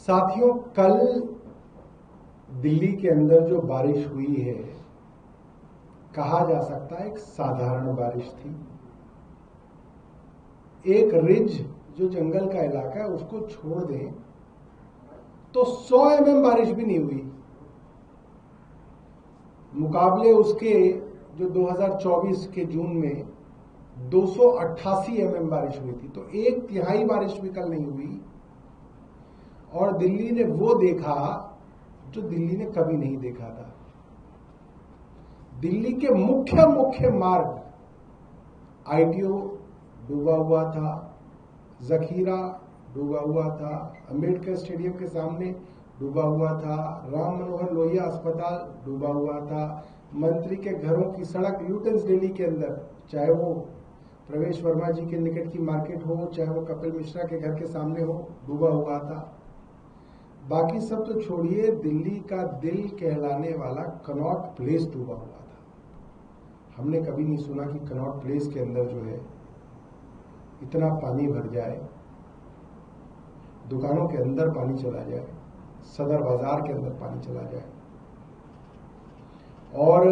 साथियों, कल दिल्ली के अंदर जो बारिश हुई है, कहा जा सकता है एक साधारण बारिश थी। एक रिज जो जंगल का इलाका है उसको छोड़ दें तो 100 mm बारिश भी नहीं हुई। मुकाबले उसके जो 2024 के जून में 288 mm बारिश हुई थी, तो 1/3 बारिश भी कल नहीं हुई। और दिल्ली ने वो देखा जो दिल्ली ने कभी नहीं देखा था। दिल्ली के मुख्य मार्ग, आईटीओ डूबा हुआ था, जखीरा डूबा हुआ था, अंबेडकर स्टेडियम के सामने डूबा हुआ था, राम मनोहर लोहिया अस्पताल डूबा हुआ था, मंत्री के घरों की सड़क ल्यूटेंस दिल्ली के अंदर, चाहे वो प्रवेश वर्मा जी के निकट की मार्केट हो, चाहे वो कपिल मिश्रा के घर के सामने हो, डूबा हुआ था। बाकी सब तो छोड़िए, दिल्ली का दिल कहलाने वाला कनॉट प्लेस डूबा हुआ था। हमने कभी नहीं सुना कि कनॉट प्लेस के अंदर जो है इतना पानी भर जाए, दुकानों के अंदर पानी चला जाए, सदर बाजार के अंदर पानी चला जाए। और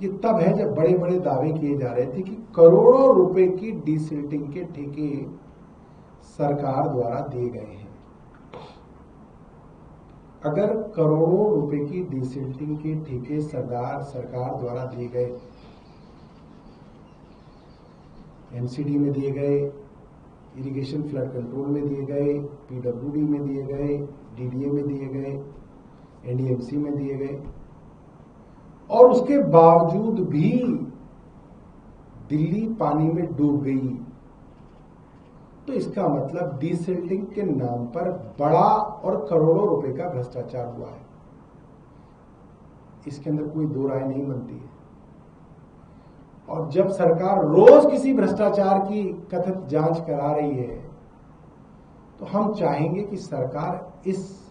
ये तब है जब बड़े बड़े दावे किए जा रहे थे कि करोड़ों रुपए की डीसिल्टिंग के ठेके सरकार द्वारा दिए गए हैं। अगर करोड़ों रुपए की डीसिल्टिंग के ठेके सरकार द्वारा दिए गए, एमसीडी में दिए गए, इरिगेशन फ्लड कंट्रोल में दिए गए, पीडब्ल्यूडी में दिए गए, डीडीए में दिए गए, एनडीएमसी में दिए गए, और उसके बावजूद भी दिल्ली पानी में डूब गई, तो इसका मतलब डीसिल्टिंग के नाम पर बड़ा और करोड़ों रुपए का भ्रष्टाचार हुआ है। इसके अंदर कोई दो राय नहीं बनती है। और जब सरकार रोज किसी भ्रष्टाचार की कथित जांच करा रही है, तो हम चाहेंगे कि सरकार इस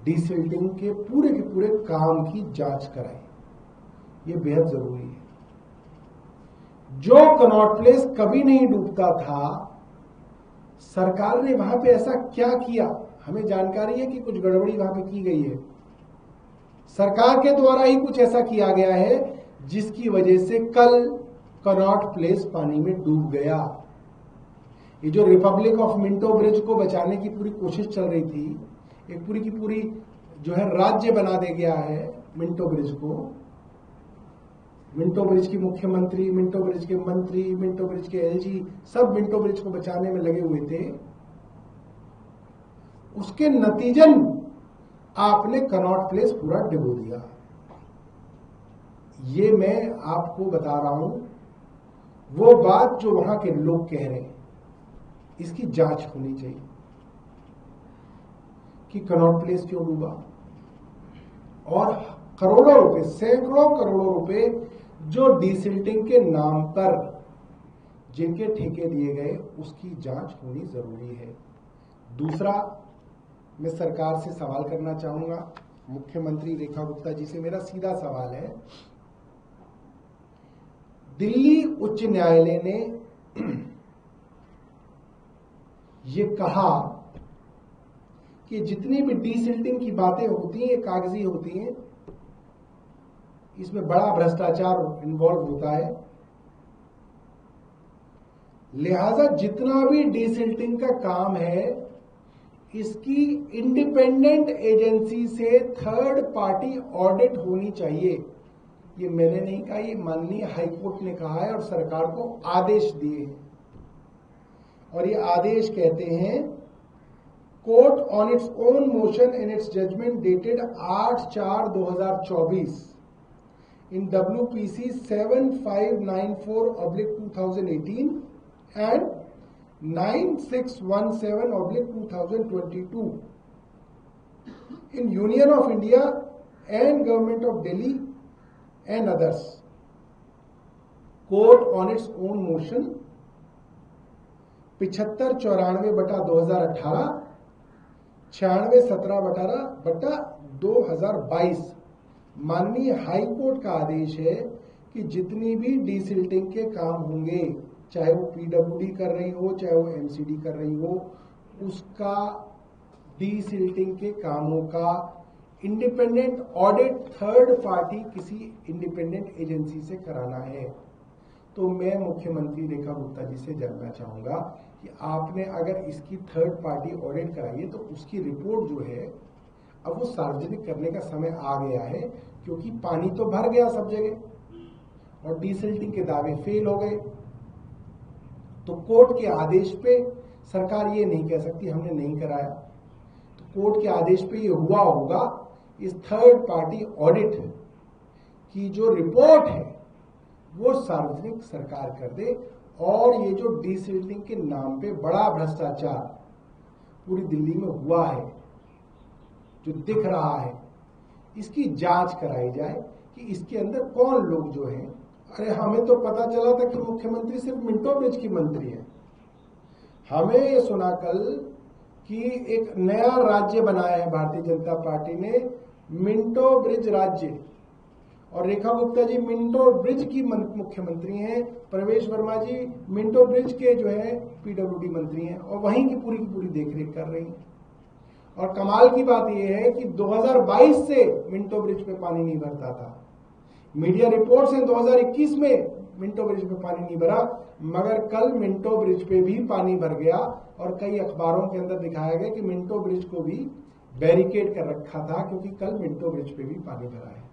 डीसिल्टिंग के पूरे काम की जांच कराए। ये बेहद जरूरी है। जो कनॉट प्लेस कभी नहीं डूबता था, सरकार ने वहां पे ऐसा क्या किया? हमें जानकारी है कि कुछ गड़बड़ी वहां पे की गई है। सरकार के द्वारा ही कुछ ऐसा किया गया है जिसकी वजह से कल कनॉट प्लेस पानी में डूब गया। ये जो रिपब्लिक ऑफ मिंटो ब्रिज को बचाने की पूरी कोशिश चल रही थी, एक पूरी की पूरी जो है राज्य बना दे गया है मिंटो ब्रिज को। मिंटो ब्रिज की मुख्यमंत्री, मिंटो ब्रिज के मंत्री, मिंटो ब्रिज के एलजी सब मिंटो ब्रिज को बचाने में लगे हुए थे। उसके नतीजन आपने कनॉट प्लेस पूरा डुबो दिया। ये मैं आपको बता रहा हूं वो बात जो वहां के लोग कह रहे हैं। इसकी जांच होनी चाहिए कि कनॉट प्लेस क्यों डूबा, और करोड़ों रुपए, सैकड़ों करोड़ों रुपए जो डीसिल्टिंग के नाम पर जिनके ठेके दिए गए, उसकी जांच होनी जरूरी है। दूसरा, मैं सरकार से सवाल करना चाहूंगा, मुख्यमंत्री रेखा गुप्ता जी से मेरा सीधा सवाल है। दिल्ली उच्च न्यायालय ने ये कहा कि जितनी भी डीसिल्टिंग की बातें होती हैं, ये कागजी होती हैं, इसमें बड़ा भ्रष्टाचार इन्वॉल्व होता है, लिहाजा जितना भी डीसिल्टिंग का काम है, इसकी इंडिपेंडेंट एजेंसी से थर्ड पार्टी ऑडिट होनी चाहिए। ये मैंने नहीं कहा, ये माननीय हाईकोर्ट ने कहा है और सरकार को आदेश दिए हैं। और ये आदेश कहते हैं, court on its own motion in its judgment dated 8/4/2024 in WPC 7594/2018 and 9617/2022 in Union of India and Government of Delhi and others. Court on its own motion 7594/2018, 9617/2022 माननीय हाई कोर्ट का आदेश है कि जितनी भी डीसिल्टिंग के काम होंगे चाहे वो पीडब्ल्यूडी कर रही हो, चाहे वो एमसीडी कर रही हो, उसका डीसिल्टिंग के कामों का इंडिपेंडेंट ऑडिट थर्ड पार्टी किसी इंडिपेंडेंट एजेंसी से कराना है। तो मैं मुख्यमंत्री रेखा गुप्ता जी से जानना चाहूंगा कि आपने अगर इसकी थर्ड पार्टी ऑडिट कराई है तो उसकी रिपोर्ट जो है अब वो सार्वजनिक करने का समय आ गया है, क्योंकि पानी तो भर गया सब जगह और डीसिल्टिंग के दावे फेल हो गए। तो कोर्ट के आदेश पे सरकार ये नहीं कह सकती हमने नहीं कराया। तो कोर्ट के आदेश पे ये हुआ होगा, इस थर्ड पार्टी ऑडिट की जो रिपोर्ट है वो सार्वजनिक सरकार कर दे, और ये जो डीसिल्टिंग के नाम पे बड़ा भ्रष्टाचार पूरी दिल्ली में हुआ है, जो दिख रहा है, इसकी जांच कराई जाए कि इसके अंदर कौन लोग जो हैं। अरे हमें तो पता चला था कि मुख्यमंत्री सिर्फ मिंटो ब्रिज की मंत्री है। हमें ये सुना कल कि एक नया राज्य बनाया है भारतीय जनता पार्टी ने, मिंटो ब्रिज राज्य, और रेखा गुप्ता जी मिंटो ब्रिज की मुख्यमंत्री हैं, प्रवेश वर्मा जी मिंटो ब्रिज के जो है पीडब्ल्यूडी मंत्री हैं, और वहीं की पूरी देखरेख कर रही हैं। और कमाल की बात यह है कि 2022 से मिंटो ब्रिज पे पानी नहीं भरता था। मीडिया रिपोर्ट्स हैं 2021 में मिंटो ब्रिज पे पानी नहीं भरा, मगर कल मिंटो ब्रिज पे भी पानी भर गया, और कई अखबारों के अंदर दिखाया गया कि मिंटो ब्रिज को भी बैरिकेड कर रखा था, क्योंकि कल मिंटो ब्रिज पे भी पानी भरा है।